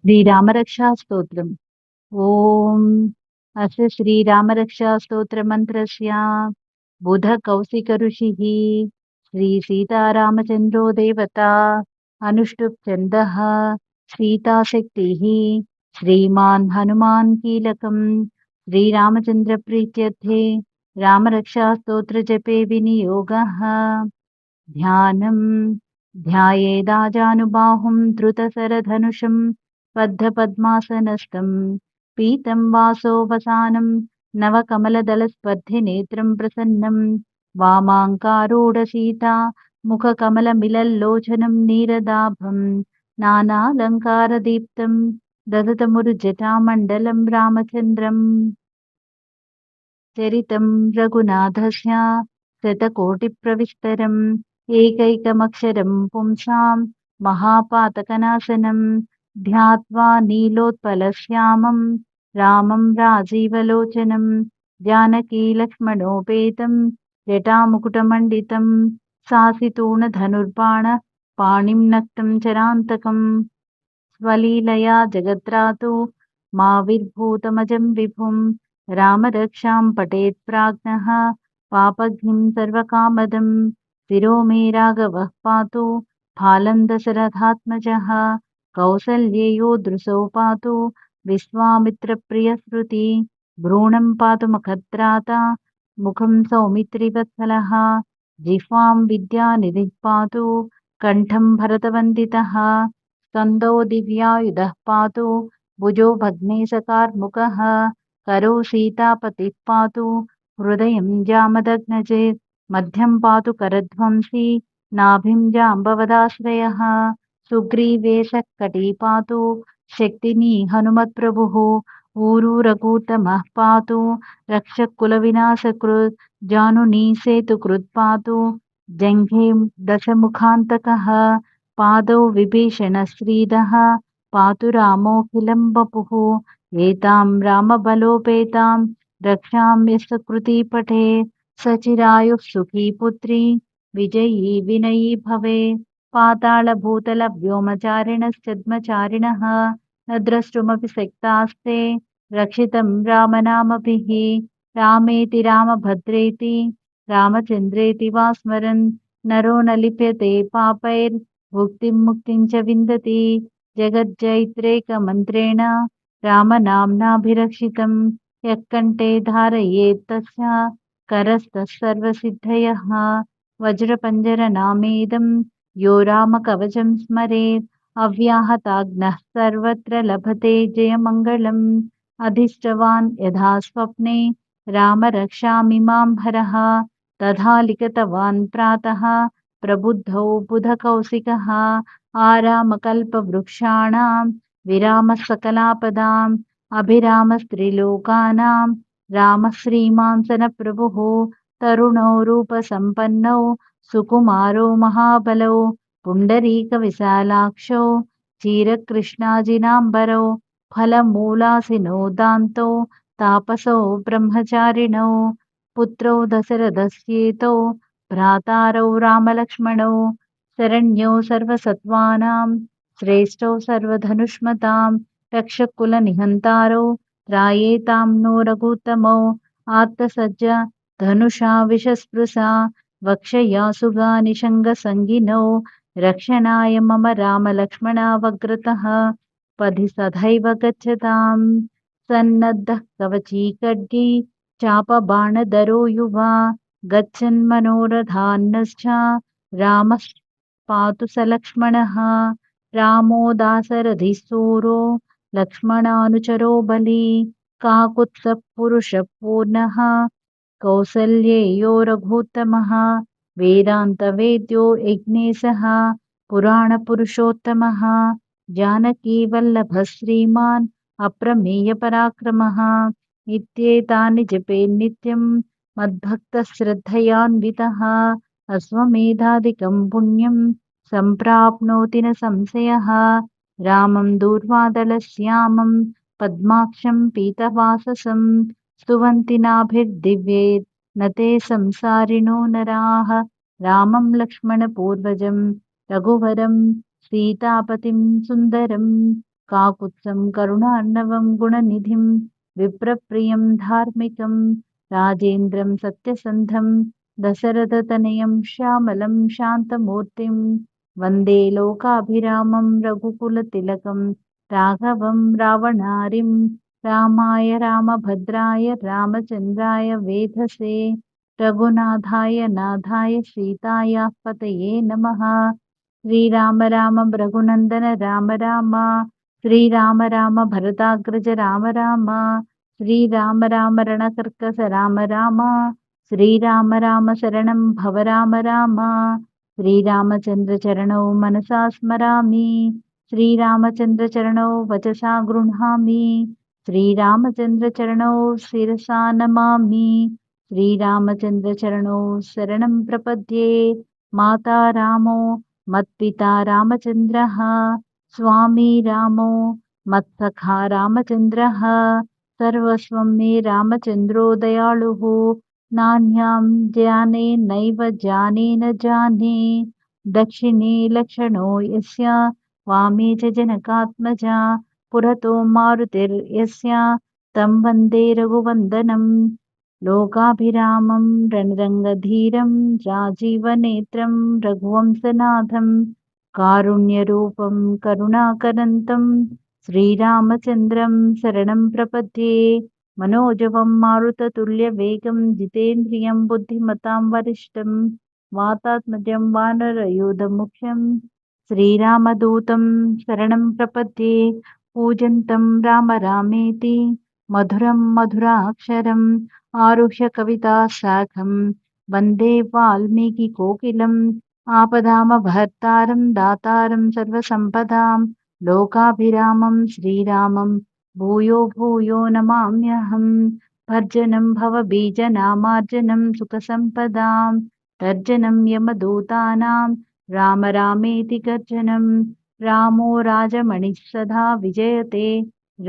श्रीरामरक्षास्तोत्रम्। ॐ अस्य श्रीरामरक्षास्तोत्रमन्त्रस्य बुधकौशिकऋषिः श्रीसीतारामचन्द्रो देवता अनुष्टुप् छन्दः सीताशक्तिः श्रीमान् हनुमान् कीलकम् श्रीरामचन्द्रप्रीत्यर्थे रामरक्षास्तोत्रजपे विनियोगः। ध्यानम् ध्यायेदाजानुबाहुं धृतशरधनुषं बद्धपद्मासनस्थं पीतं वासोपसानं नवकमलदलस्पर्धिनेत्रं प्रसन्नं वामाङ्कारूढसीता मुखकमलमिलल्लोचनं नीरदाभं नानालङ्कारदीप्तं ददतमुरुजटामण्डलं रामचन्द्रम्। चरितं रघुनाथस्य शतकोटिप्रविस्तरम् एकैकमक्षरं पुंसां महापातकनाशनं ध्यात्वा नीलोत्पलश्यामं रामं राजीवलोचनं जानकीलक्ष्मणोपेतं जटामुकुटमण्डितं सासितूणधनुर्बाण पाणिं नक्तं चरान्तकम् स्वलीलया जगद्रातु माविर्भूतमजं विभुं रामरक्षां पठेत् प्राज्ञः पापघ्निं सर्वकामदं शिरो मे राघवः पातु फालं दशरथात्मजः कौसल्येयो दृशौ पातु विश्वामित्रप्रियश्रुति भ्रूणं पातु मखद्राता मुखं सौमित्रिवत्सलः जिह्वां विद्यानिधिः पातु कण्ठं भरतवन्दितः स्कन्दो दिव्यायुधः पातु भुजो भग्नेशकार्मुकः करौ सीतापतिः पातु हृदयं जामदग्नचेत् मध्यं पातु करध्वंसी नाभिं जाम्बवदाश्रयः सुग्रीवेशः कटी पातु शक्तिनी हनुमत्प्रभुः ऊरू रघुत्तमः पातु रक्षकुलविनाशकृत् जानुनी सेतुकृत् पातु जङ्घे दशमुखान्तकः पादौ विभीषणश्रीदः पातु रामोऽखिलं वपुः एतां रामबलोपेतां रक्षां यस्य कृती पठे सचिरायुः सुखी पुत्री विजयी विनयी भवे पातालभूतलव्योमचारिणश्चद्मचारिणः न द्रष्टुमपि शक्तास्ते रक्षितं रामनामभिः रामेति रामभद्रेति रामचन्द्रेति वा स्मरन् नरो न लिप्यते पापैर्भुक्तिं मुक्तिं च विन्दति जगज्जैत्रेकमन्त्रेण रामनाम्नाभिरक्षितं यः कण्ठे धारयेत् तस्य करस्तः सर्वसिद्धयः वज्रपञ्जरनामेदं यो रामकवचं स्मरेत् अव्याहताग्नः सर्वत्र लभते जयमङ्गलम् अधिष्ठवान् यथा स्वप्ने राम रक्षामिमां हरः तथा लिखितवान् प्रातः प्रबुद्धौ बुधकौशिकः आरामकल्पवृक्षाणां विरामः सकलापदाम् अभिरामस्त्रिलोकानां रामः श्रीमान् सनप्रभुः तरुणौ रूपसम्पन्नौ सुकुमारो महाबलौ पुण्डरीकविशालाक्षौ क्षीरकृष्णाजिनाम्बरौ फलमूलासिनो दान्तौ तापसौ ब्रह्मचारिणौ पुत्रौ दशरथस्येतौ भ्रातारौ रामलक्ष्मणौ शरण्यौ सर्वसत्त्वानां श्रेष्ठौ सर्वधनुष्मतां रक्षकुलनिहन्तारौ त्रायेतां नो रघुत्तमौ आत्तसज्ज धनुषा विषस्पृशा वक्षया सुगा निषङ्गसङ्गिनौ रक्षणाय मम रामलक्ष्मणावग्रतः पदि सदैव गच्छताम् सन्नद्धः कवची खड्गी चापबाणधरो युवा गच्छन्मनोरथान्नश्च रामः पातु स लक्ष्मणः रामो दाशरथिः सूरो लक्ष्मणानुचरो बली काकुत्स्थः पुरुषः पूर्णः कौसल्येयो रघुत्तमः वेदान्तवेद्यो यज्ञेशः पुराणपुरुषोत्तमः जानकीवल्लभः श्रीमान् अप्रमेयपराक्रमः इत्येतानि जपेन् नित्यं मद्भक्तः श्रद्धयान्वितः अश्वमेधादिकं पुण्यं सम्प्राप्नोति न संशयः रामं दूर्वादलश्यामं पद्माक्षं पीतवाससं स्तुवन्ति नाभिर्दिव्यैर् न ते संसारिणो नराः रामं लक्ष्मणपूर्वजं रघुवरं सीतापतिं सुन्दरम् काकुत्स्थं करुणार्णवं गुणनिधिं विप्रप्रियं धार्मिकं राजेन्द्रं सत्यसन्धं दशरथतनयं श्यामलं शान्तमूर्तिं वन्दे लोकाभिरामं रघुकुलतिलकं राघवं रावणारिं रामाय रामभद्राय रामचन्द्राय वेधसे रघुनाथाय नाथाय सीतायाः पतये नमः। श्रीराम राम रघुनन्दन राम राम श्रीराम राम भरताग्रज राम राम श्रीराम राम रणकर्कस राम राम श्रीराम राम शरणं भव राम राम श्रीरामचन्द्रचरणौ मनसा स्मरामि श्रीरामचन्द्रचरणौ वचसा गृह्णामि श्रीरामचन्द्रचरणौ शिरसा नमामि श्रीरामचन्द्रचरणौ शरणं प्रपद्ये माता रामो मत्पिता रामचन्द्रः स्वामी रामो मत्सखा रामचन्द्रः सर्वस्वं मे रामचन्द्रो दयालुः नान्यां ज्ञाने नैव जाने न जाने दक्षिणे लक्षणो यस्य वामे च जनकात्मजा पुरतो मारुतिर्यस्य तं वन्दे रघुवन्दनं लोकाभिरामं रणरङ्गधीरं राजीवनेत्रं रघुवंशनाथं कारुण्यरूपं करुणाकरन्तं श्रीरामचन्द्रं शरणं प्रपद्ये मनोजवं मारुततुल्यवेगं जितेन्द्रियं बुद्धिमतां वरिष्ठं वातात्मजं वानरयूथमुख्यं श्रीरामदूतं शरणं प्रपद्ये पूजन्तं राम रामेति मधुरं मधुराक्षरम् आरुह्य कविताशाखं वन्दे वाल्मीकिकोकिलम् आपदामभर्तारं दातारं सर्वसम्पदां लोकाभिरामं श्रीरामं भूयो भूयो नमाम्यहं भर्जनं भवबीजनामार्जनं सुखसम्पदां तर्जनं यमदूतानां राम रामेति गर्जनं रामो राजमणिः सदा विजयते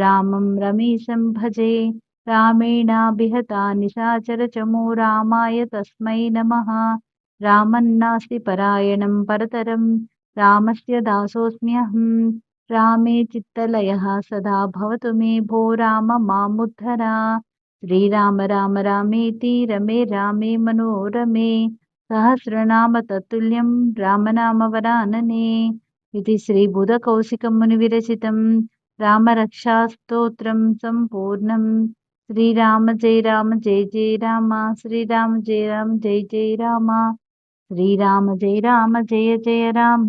रामं रमेशं भजे रामेणाभिहता निशाचरचमो रामाय तस्मै नमः रामन्नास्ति परायणं परतरं रामस्य दासोऽस्म्यहं रामे चित्तलयः सदा भवतु मे भो राम मामुद्धर श्रीराम राम रामेति रमे रामे मनोरमे सहस्रनाम तत्तुल्यं रामनामवरानने इति श्रीबुधकौशिकमुनिविरचितं रामरक्षास्तोत्रं सम्पूर्णम् श्रीराम जय राम जय जय राम श्रीराम जय राम जय जय राम श्रीराम जय राम जय जय राम।